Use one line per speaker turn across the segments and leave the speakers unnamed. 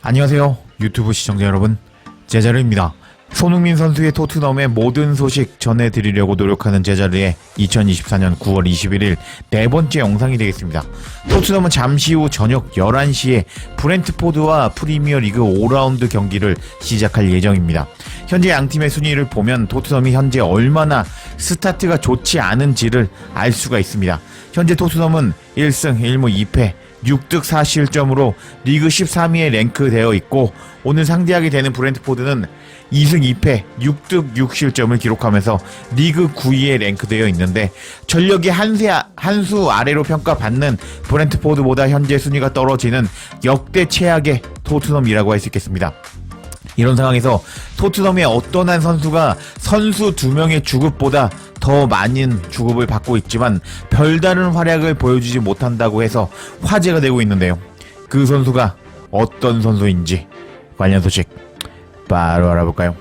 안녕하세요 유튜브 시청자 여러분, 제자르입니다. 손흥민 선수의 토트넘의 모든 소식 전해드리려고 노력하는 제자르의 2024년 9월 21일 네 번째 영상이 되겠습니다. 토트넘은 잠시 후 저녁 11시에 브렌트포드와 프리미어리그 5라운드 경기를 시작할 예정입니다. 현재 양팀의 순위를 보면 토트넘이 현재 얼마나 스타트가 좋지 않은지를 알 수가 있습니다. 현재 토트넘은 1승 1무 2패 6득 4실점으로 리그 13위에 랭크되어 있고, 오늘 상대하게 되는 브렌트포드는 2승 2패 6득 6실점을 기록하면서 리그 9위에 랭크되어 있는데, 전력이 한 수 아래로 평가받는 브렌트포드보다 현재 순위가 떨어지는 역대 최악의 토트넘이라고 할 수 있겠습니다. 이런 상황에서 토트넘의 어떤 한 선수가 선수 2명의 주급보다 더 많은 주급을 받고 있지만 별다른 활약을 보여주지 못한다고 해서 화제가 되고 있는데요. 그 선수가 어떤 선수인지 관련 소식 바로 알아볼까요?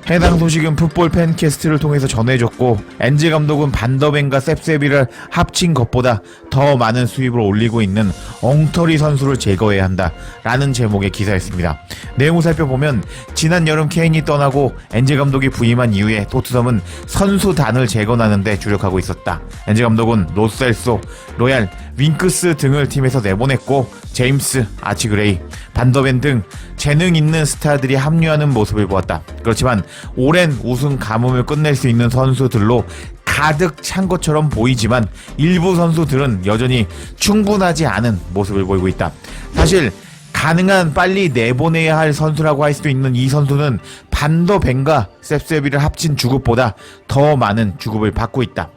해당 소식은 풋볼 팬캐스트를 통해서 전해졌고, 엔제 감독은 반더벤과 셉세비를 합친 것보다 더 많은 수입을 올리고 있는 엉터리 선수를 제거해야 한다 라는 제목의 기사였습니다. 내용을 살펴보면 지난 여름 케인이 떠나고 엔제 감독이 부임한 이후에 토트넘은 선수단을 재건하는데 주력하고 있었다. 엔제 감독은 로셀소, 로얄, 윙크스 등을 팀에서 내보냈고, 제임스, 아치그레이, 반더벤 등 재능 있는 스타들이 합류하는 모습을 보았다. 그렇지만 오랜 우승 가뭄을 끝낼 수 있는 선수들로 가득 찬 것처럼 보이지만 일부 선수들은 여전히 충분하지 않은 모습을 보이고 있다. 사실 가능한 빨리 내보내야 할 선수라고 할 수 있는 이 선수는 반더벤과 셉세비를 합친 주급보다 더 많은 주급을 받고 있다.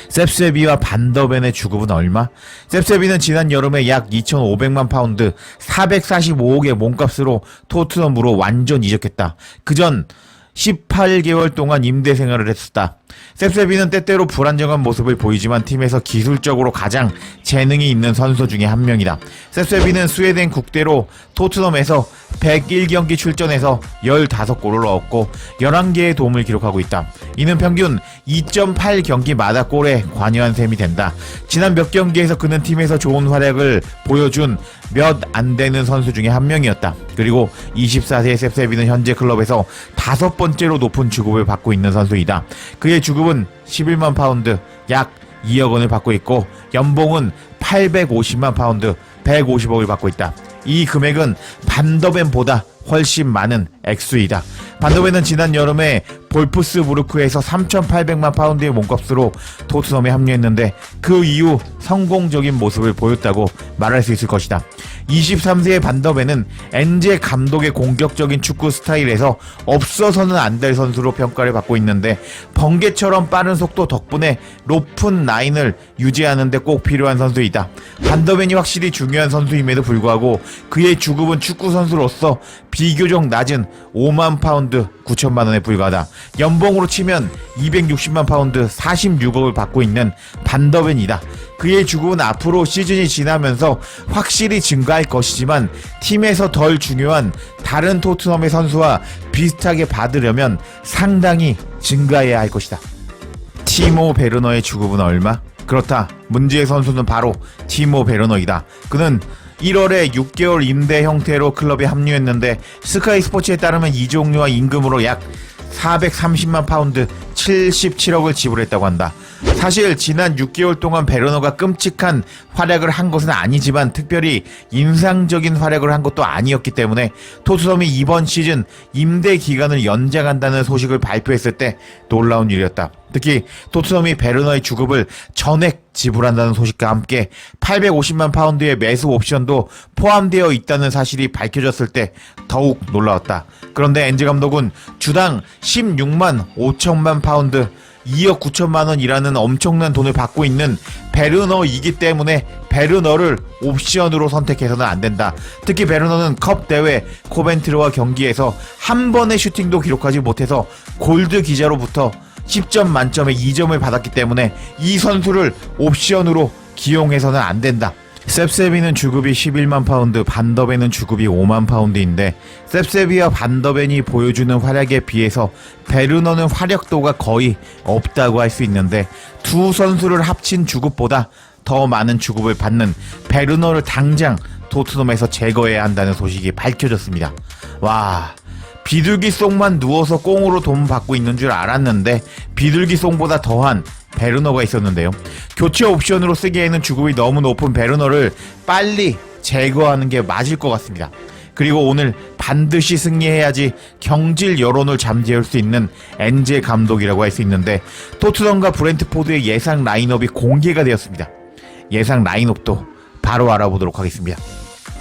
셉세비와 반더벤의 주급은 얼마? 셉세비는 지난 여름에 약 2,500만 파운드 445억의 몸값으로 토트넘으로 완전 이적했다. 그전 18개월 동안 임대 생활을 했었다. 셉세비는 때때로 불안정한 모습을 보이지만 팀에서 기술적으로 가장 재능이 있는 선수 중에 한 명이다. 셉세비는 스웨덴 국대로 토트넘에서 101경기 출전해서 15골을 넣었고 11개의 도움을 기록하고 있다. 이는 평균 2.8경기마다 골에 관여한 셈이 된다. 지난 몇 경기에서 그는 팀에서 좋은 활약을 보여준 몇 안 되는 선수 중에 한 명이었다. 그리고 24세의 셉세비는 현재 클럽에서 5번째로 높은 주급을 받고 있는 선수이다. 그의 주급은 11만 파운드 약 2억 원을 받고 있고, 연봉은 850만 파운드 150억을 받고 있다. 이 금액은 반더벤보다 훨씬 많은 액수이다. 반더벤은 지난 여름에 볼프스부르크에서 3,800만 파운드의 몸값으로 토트넘에 합류했는데 그 이후 성공적인 모습을 보였다고 말할 수 있을 것이다. 23세의 반더벤은 엔제 감독의 공격적인 축구 스타일에서 없어서는 안 될 선수로 평가를 받고 있는데, 번개처럼 빠른 속도 덕분에 높은 라인을 유지하는 데 꼭 필요한 선수이다. 반더벤이 확실히 중요한 선수임에도 불구하고 그의 주급은 축구 선수로서 비교적 낮은 5만 파운드 9천만 원에 불과하다. 연봉으로 치면 260만 파운드 46억을 받고 있는 반더벤이다. 그의 주급은 앞으로 시즌이 지나면서 확실히 증가할 것이지만 팀에서 덜 중요한 다른 토트넘의 선수와 비슷하게 받으려면 상당히 증가해야 할 것이다. 티모 베르너의 주급은 얼마? 그렇다. 문제의 선수는 바로 티모 베르너이다. 그는 1월에 6개월 임대 형태로 클럽에 합류했는데 스카이 스포츠에 따르면 이적료와 임금으로 약 430만 파운드 77억을 지불했다고 한다. 사실 지난 6개월 동안 베르너가 끔찍한 활약을 한 것은 아니지만 특별히 인상적인 활약을 한 것도 아니었기 때문에 토트넘이 이번 시즌 임대 기간을 연장한다는 소식을 발표했을 때 놀라운 일이었다. 특히 토트넘이 베르너의 주급을 전액 지불한다는 소식과 함께 850만 파운드의 매수 옵션도 포함되어 있다는 사실이 밝혀졌을 때 더욱 놀라웠다. 그런데 엔제 감독은 주당 16만 5천만 파운드 2억 9천만 원이라는 엄청난 돈을 받고 있는 베르너이기 때문에 베르너를 옵션으로 선택해서는 안 된다. 특히 베르너는 컵 대회 코벤트르와 경기에서 한 번의 슈팅도 기록하지 못해서 골드 기자로부터 10점 만점에 2점을 받았기 때문에 이 선수를 옵션으로 기용해서는 안 된다. 셉세비는 주급이 11만 파운드, 반더벤은 주급이 5만 파운드인데 셉세비와 반더벤이 보여주는 활약에 비해서 베르너는 활약도가 거의 없다고 할 수 있는데 두 선수를 합친 주급보다 더 많은 주급을 받는 베르너를 당장 토트넘에서 제거해야 한다는 소식이 밝혀졌습니다. 와, 비둘기 송만 누워서 꽁으로 돈 받고 있는 줄 알았는데 비둘기 송보다 더한 베르너가 있었는데요. 교체 옵션으로 쓰기에는 주급이 너무 높은 베르너를 빨리 제거하는 게 맞을 것 같습니다. 그리고 오늘 반드시 승리해야지 경질 여론을 잠재울 수 있는 엔제 감독이라고 할 수 있는데 토트넘과 브렌트포드의 예상 라인업이 공개가 되었습니다. 예상 라인업도 바로 알아보도록 하겠습니다.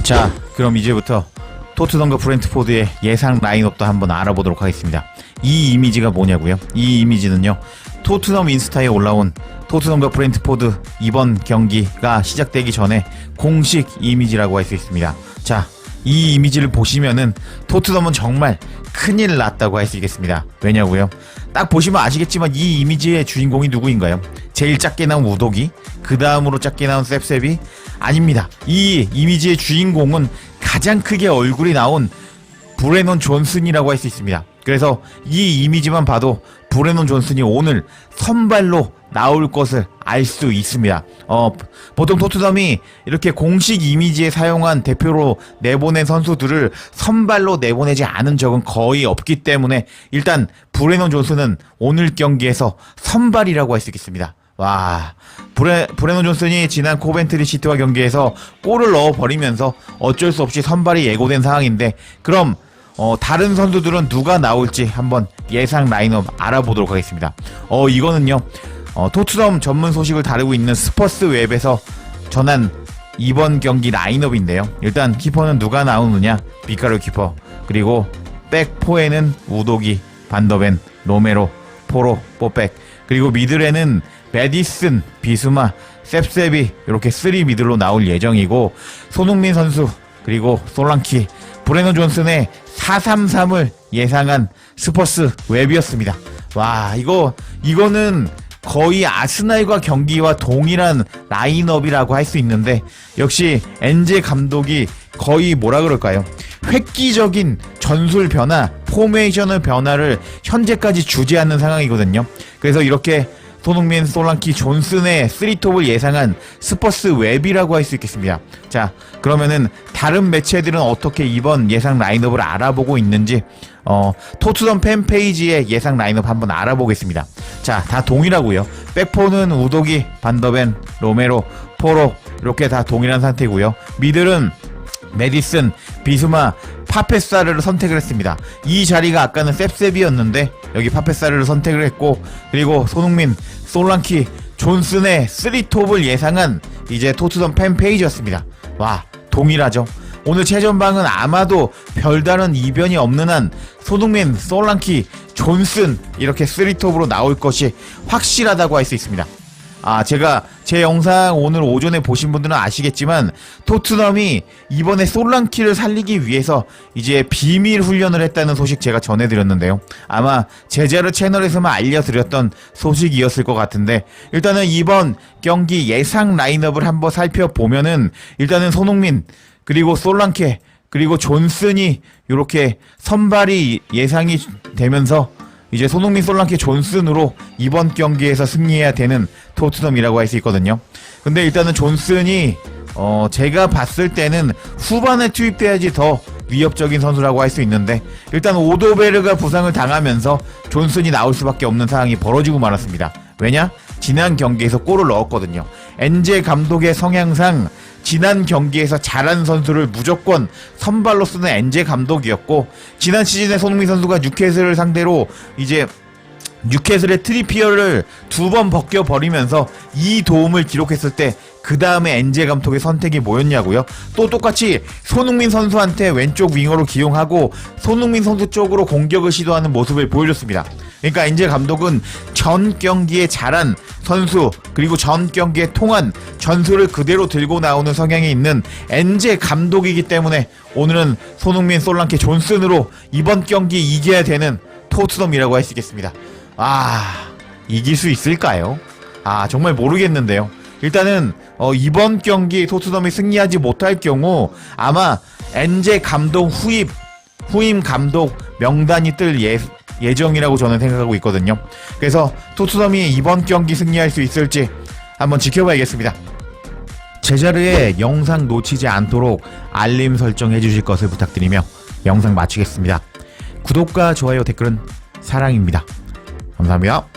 자, 그럼 이제부터 토트넘과 브렌트포드의 예상 라인업도 한번 알아보도록 하겠습니다. 이 이미지가 뭐냐고요? 이 이미지는요, 토트넘 인스타에 올라온 토트넘과 브렌트포드 이번 경기가 시작되기 전에 공식 이미지라고 할 수 있습니다. 자, 이 이미지를 보시면은 토트넘은 정말 큰일 났다고 할 수 있겠습니다. 왜냐고요? 딱 보시면 아시겠지만 이 이미지의 주인공이 누구인가요? 제일 작게 나온 우도기, 그 다음으로 작게 나온 셉셉이 아닙니다. 이 이미지의 주인공은 가장 크게 얼굴이 나온 브레넌 존슨이라고 할 수 있습니다. 그래서 이 이미지만 봐도 브레넌 존슨이 오늘 선발로 나올 것을 알 수 있습니다. 보통 토트넘이 이렇게 공식 이미지에 사용한 대표로 내보낸 선수들을 선발로 내보내지 않은 적은 거의 없기 때문에 일단 브레넌 존슨은 오늘 경기에서 선발이라고 할 수 있겠습니다. 와, 브레넌 존슨이 지난 코벤트리 시티와 경기에서 골을 넣어버리면서 어쩔 수 없이 선발이 예고된 상황인데, 그럼 다른 선수들은 누가 나올지 한번 예상 라인업 알아보도록 하겠습니다. 이거는요, 토트넘 전문 소식을 다루고 있는 스퍼스 웹에서 전한 이번 경기 라인업인데요. 일단 키퍼는 누가 나오느냐? 비카르 키퍼. 그리고 백포에는 우도기, 반더벤, 로메로, 포로, 뽀백. 그리고 미들에는 메디슨, 비수마, 셉셉이 이렇게 3 미들로 나올 예정이고, 손흥민 선수, 그리고 솔랑키, 브레넌 존슨의 4-3-3을 예상한 스퍼스 웹이었습니다. 와, 이거는 거의 아스날과 경기와 동일한 라인업이라고 할 수 있는데, 역시 엔제 감독이 거의 뭐라 그럴까요? 획기적인 전술 변화, 포메이션의 변화를 현재까지 주지 않는 상황이거든요. 그래서 이렇게 손흥민, 솔랑키, 존슨의 3톱을 예상한 스퍼스 웹이라고 할 수 있겠습니다. 자, 그러면은 다른 매체들은 어떻게 이번 예상 라인업을 알아보고 있는지 토트넘 팬페이지의 예상 라인업 한번 알아보겠습니다. 자, 다 동일하고요. 백포는 우도기, 반더벤, 로메로, 포로 이렇게 다 동일한 상태고요. 미들은 메디슨, 비수마, 파페사르를 선택을 했습니다. 이 자리가 아까는 셉셉이었는데 여기 파페사르를 선택을 했고, 그리고 손흥민, 솔랑키, 존슨의 3톱을 예상한 이제 토트넘 팬페이지였습니다. 와, 동일하죠. 오늘 최전방은 아마도 별다른 이변이 없는 한 손흥민, 솔랑키, 존슨 이렇게 3톱으로 나올 것이 확실하다고 할 수 있습니다. 제가 제 영상 오늘 오전에 보신 분들은 아시겠지만 토트넘이 이번에 솔랑키를 살리기 위해서 이제 비밀 훈련을 했다는 소식 제가 전해드렸는데요. 아마 제자르 채널에서만 알려드렸던 소식이었을 것 같은데, 일단은 이번 경기 예상 라인업을 한번 살펴보면은 일단은 손흥민, 그리고 솔랑키, 그리고 존슨이 이렇게 선발이 예상이 되면서 이제 손흥민, 솔랑키, 존슨으로 이번 경기에서 승리해야 되는 토트넘이라고 할 수 있거든요. 근데 일단은 존슨이 제가 봤을 때는 후반에 투입돼야지 더 위협적인 선수라고 할 수 있는데, 일단 오도베르가 부상을 당하면서 존슨이 나올 수밖에 없는 상황이 벌어지고 말았습니다. 왜냐? 지난 경기에서 골을 넣었거든요. 엔제 감독의 성향상 지난 경기에서 잘한 선수를 무조건 선발로 쓰는 엔제 감독이었고, 지난 시즌에 손흥민 선수가 뉴캐슬을 상대로 이제 뉴캐슬의 트리피어를 2번 벗겨버리면서 이 도움을 기록했을 때 그 다음에 엔제 감독의 선택이 뭐였냐고요? 또 똑같이 손흥민 선수한테 왼쪽 윙어로 기용하고 손흥민 선수 쪽으로 공격을 시도하는 모습을 보여줬습니다. 그러니까 엔제 감독은 전 경기에 잘한 선수, 그리고 전 경기에 통한 전술을 그대로 들고 나오는 성향이 있는 엔제 감독이기 때문에 오늘은 손흥민, 솔랑키, 존슨으로 이번 경기 이겨야 되는 토트넘이라고 할 수 있겠습니다. 이길 수 있을까요? 정말 모르겠는데요. 일단은 이번 경기 토트넘이 승리하지 못할 경우 아마 엔제 감독 후임 감독 명단이 뜰 예정이라고 저는 생각하고 있거든요. 그래서 토트넘이 이번 경기 승리할 수 있을지 한번 지켜봐야겠습니다. 제자르의 영상 놓치지 않도록 알림 설정해 주실 것을 부탁드리며 영상 마치겠습니다. 구독과 좋아요, 댓글은 사랑입니다. 감사합니다.